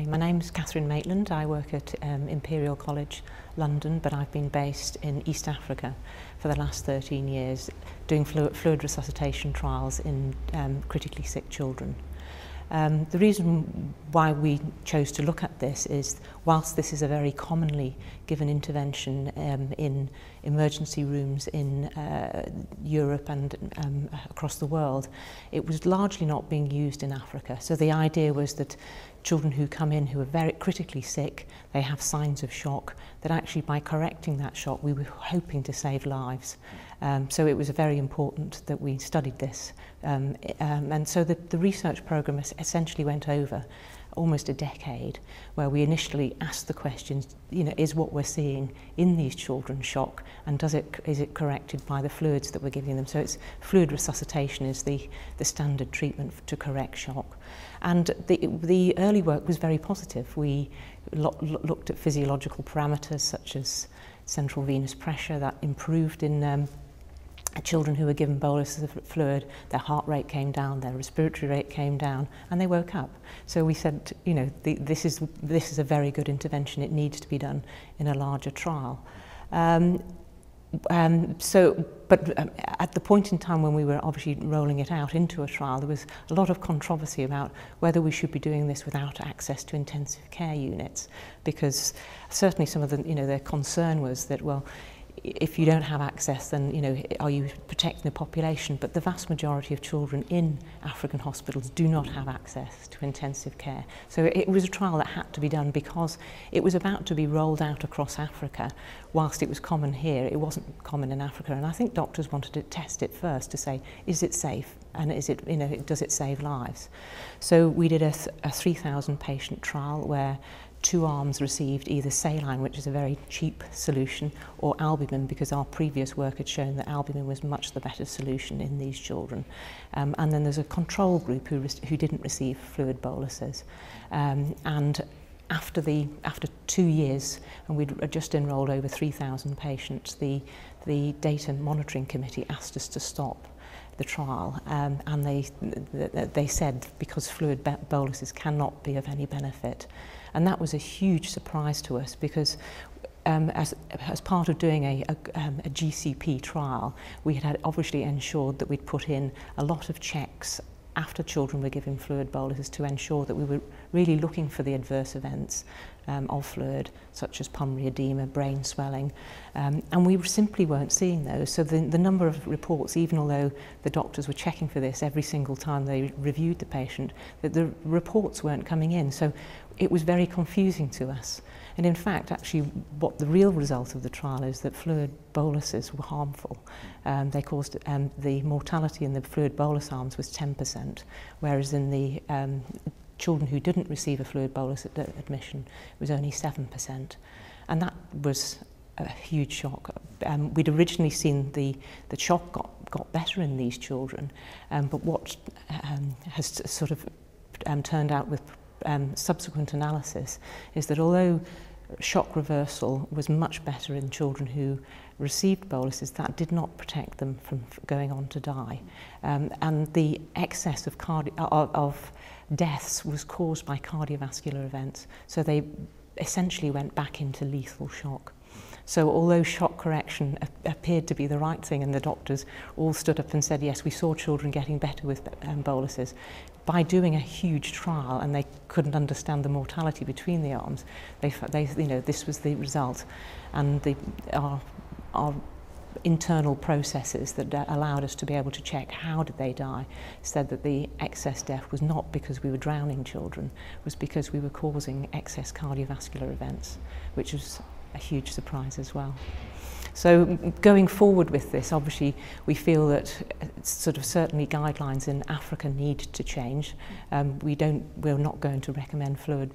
My name's Kathryn Maitland. I work at Imperial College London, but I've been based in East Africa for the last 13 years doing fluid resuscitation trials in critically sick children. The reason why we chose to look at this is, whilst this is a very commonly given intervention in emergency rooms in Europe and across the world, it was largely not being used in Africa. So the idea was that children who come in who are very critically sick, they have signs of shock, that actually by correcting that shock we were hoping to save lives. So it was very important that we studied this. And so the research programme essentially went over almost a decade, where we initially asked the questions, is what we're seeing in these children shock, and is it corrected by the fluids that we're giving them? So it's fluid resuscitation is the standard treatment to correct shock. And the early work was very positive. We looked at physiological parameters such as central venous pressure that improved in children who were given boluses of fluid. Their heart rate came down, their respiratory rate came down, and they woke up. So we said, this is a very good intervention. It needs to be done in a larger trial. But at the point in time when we were obviously rolling it out into a trial, there was a lot of controversy about whether we should be doing this without access to intensive care units, because certainly some of the, their concern was that, well, if you don't have access, then are you protecting the population? But the vast majority of children in African hospitals do not have access to intensive care. So it was a trial that had to be done because it was about to be rolled out across Africa. Whilst it was common here, it wasn't common in Africa. And I think doctors wanted to test it first to say, is it safe? And is it, does it save lives? So we did a 3,000 patient trial where 2 arms received either saline, which is a very cheap solution, or albumin, because our previous work had shown that albumin was much the better solution in these children. And then there's a control group who didn't receive fluid boluses. And after 2 years, and we'd just enrolled over 3,000 patients, the data monitoring committee asked us to stop the trial, and they said because fluid boluses cannot be of any benefit. And that was a huge surprise to us, because as part of doing a GCP trial, we had obviously ensured that we'd put in a lot of checks after children were given fluid boluses to ensure that we were really looking for the adverse events of fluid, such as pulmonary edema, brain swelling, and we simply weren't seeing those. So the number of reports, even although the doctors were checking for this every single time they reviewed the patient, that the reports weren't coming in. So it was very confusing to us. And in fact, actually, what the real result of the trial is that fluid boluses were harmful. They caused the mortality in the fluid bolus arms was 10%, whereas in the children who didn't receive a fluid bolus at admission, it was only 7%. And that was a huge shock. We'd originally seen the shock got better in these children, but what has sort of turned out with subsequent analysis is that although shock reversal was much better in children who received boluses, that did not protect them from going on to die. And the excess of deaths was caused by cardiovascular events. So they essentially went back into lethal shock. So although shock correction appeared to be the right thing, and the doctors all stood up and said, yes, we saw children getting better with boluses, by doing a huge trial, and they couldn't understand the mortality between the arms, this was the result. And our internal processes that allowed us to be able to check how did they die said that the excess death was not because we were drowning children, it was because we were causing excess cardiovascular events, which was a huge surprise as well. So going forward with this, obviously we feel that sort of certainly guidelines in Africa need to change. We're not going to recommend fluid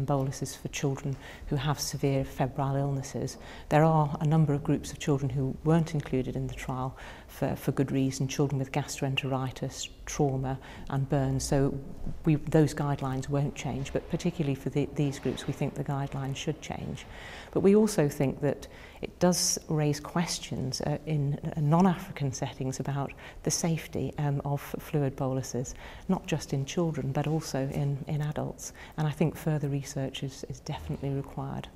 boluses for children who have severe febrile illnesses. There are a number of groups of children who weren't included in the trial for good reason, children with gastroenteritis, trauma and burns. So those guidelines won't change, but particularly for these groups, we think the guidelines should change. But we also think that it does raise questions in non-African settings about the safety of fluid boluses, not just in children, but also in adults. And I think further research is definitely required.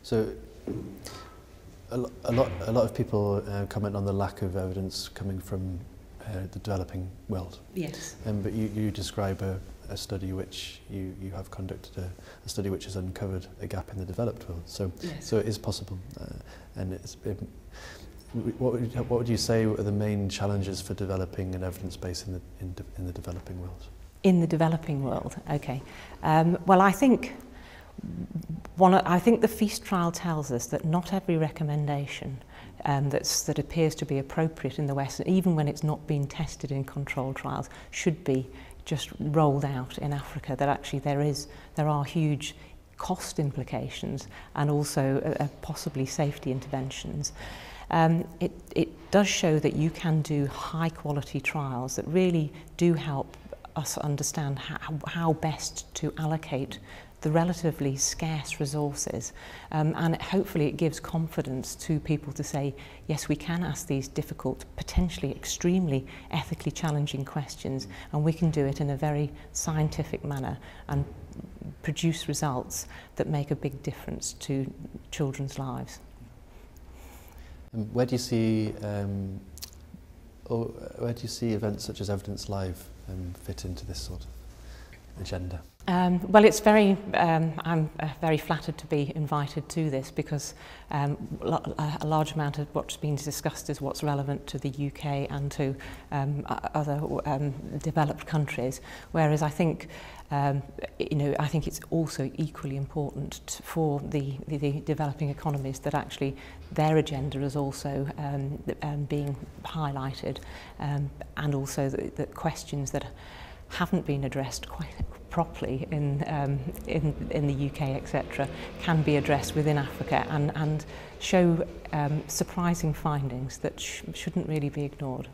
So a lot of people comment on the lack of evidence coming from the developing world. Yes. But you describe a study which you have conducted, a study which has uncovered a gap in the developed world. So, yes. So it is possible. And what would you say are the main challenges for developing an evidence base in the developing world? In the developing world, okay. Well, I think the FEAST trial tells us that not every recommendation that appears to be appropriate in the West, even when it's not been tested in controlled trials, should be just rolled out in Africa. That actually there are huge cost implications and also possibly safety interventions. It does show that you can do high quality trials that really do help us understand how best to allocate the relatively scarce resources, and hopefully it gives confidence to people to say, yes, we can ask these difficult, potentially extremely ethically challenging questions, and we can do it in a very scientific manner and produce results that make a big difference to children's lives. Where do you see events such as Evidence Live fit into this sort of agenda? Well, it's very. I'm very flattered to be invited to this because a large amount of what's been discussed is what's relevant to the UK and to other developed countries. Whereas I think, I think it's also equally important for the developing economies that actually their agenda is also being highlighted, and also the questions that haven't been addressed quite properly in the UK, etc., can be addressed within Africa and show surprising findings that shouldn't really be ignored.